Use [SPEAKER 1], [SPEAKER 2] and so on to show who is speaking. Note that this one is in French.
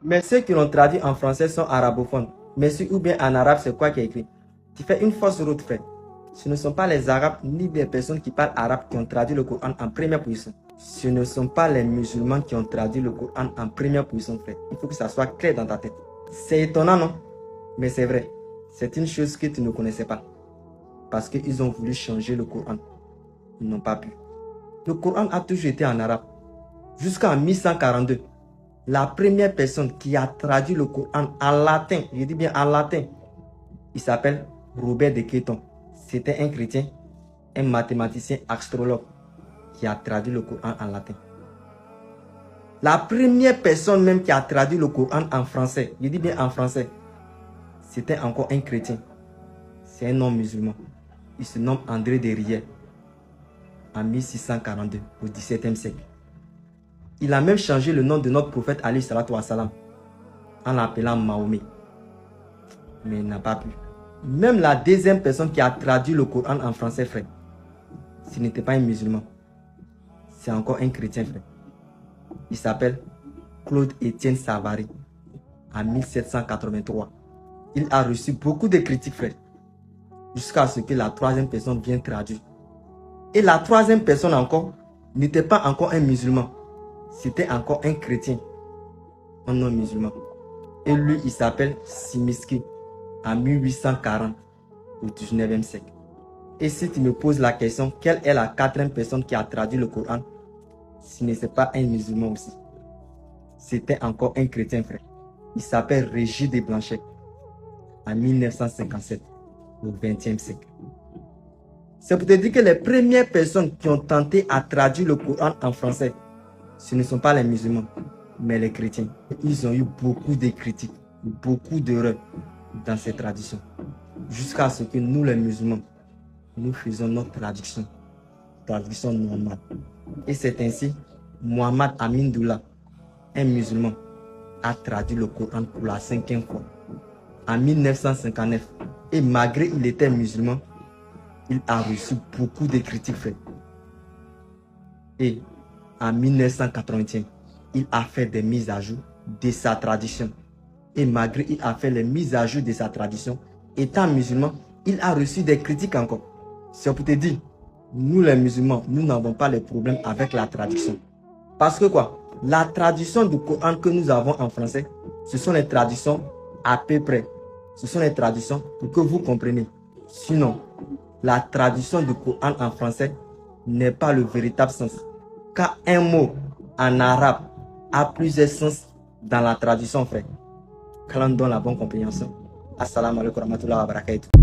[SPEAKER 1] Mais ceux qui l'ont traduit en français sont arabophones. Mais si ou bien en arabe, c'est quoi qui est écrit? Tu fais une fausse route, frère. Ce ne sont pas les arabes ni des personnes qui parlent arabe qui ont traduit le Coran en première position. Ce ne sont pas les musulmans qui ont traduit le Coran en première position, frère. Il faut que ça soit clair dans ta tête. C'est étonnant, non? Mais c'est vrai. C'est une chose que tu ne connaissais pas. Parce qu'ils ont voulu changer le Coran. Ils n'ont pas pu. Le Coran a toujours été en arabe. Jusqu'en 1142. La première personne qui a traduit le Coran en latin, je dis bien en latin, il s'appelle Robert de Quéton. C'était un chrétien, un mathématicien astrologue qui a traduit le Coran en latin. La première personne même qui a traduit le Coran en français, je dis bien en français, c'était encore un chrétien. C'est un homme musulman. Il se nomme André de Rieu en 1642, au XVIIe siècle. Il a même changé le nom de notre prophète Ali salatu wa salam en l'appelant Mahomet. Mais il n'a pas pu. Même la deuxième personne qui a traduit le Coran en français, frère, ce n'était pas un musulman. C'est encore un chrétien, frère. Il s'appelle Claude-Étienne Savary en 1783. Il a reçu beaucoup de critiques, frère, jusqu'à ce que la troisième personne vienne traduire. Et la troisième personne encore n'était pas encore un musulman. C'était encore un chrétien, un non-musulman. Et lui, il s'appelle Simiski en 1840, au 19e siècle. Et si tu me poses la question, quelle est la quatrième personne qui a traduit le Coran? Ce n'est pas un musulman aussi. C'était encore un chrétien, frère. Il s'appelle Régis de Blanchet en 1957, au 20e siècle. C'est pour te dire que les premières personnes qui ont tenté à traduire le Coran en français, ce ne sont pas les musulmans, mais les chrétiens. Ils ont eu beaucoup de critiques, beaucoup d'erreurs dans ces traditions. Jusqu'à ce que nous, les musulmans, nous faisons notre traduction normale. Et c'est ainsi, Muhammad Amin Doula, un musulman, a traduit le Coran pour la 5e fois, en 1959. Et malgré qu'il était musulman, il a reçu beaucoup de critiques, frère. Et en 1981, il a fait des mises à jour de sa tradition. Et malgré qu'il a fait les mises à jour de sa tradition, étant musulman, il a reçu des critiques encore. C'est pour te dire, nous les musulmans, nous n'avons pas les problèmes avec la traduction. Parce que quoi? La traduction du Coran que nous avons en français, ce sont les traductions à peu près. Ce sont les traductions pour que vous compreniez. Sinon, la traduction du Coran en français n'est pas le véritable sens. Car un mot en arabe a plusieurs sens dans la traduction, frère. Qu'Allah nous donne la bonne compréhension. Assalamu alaikum wa rahmatullahi wa barakatuh.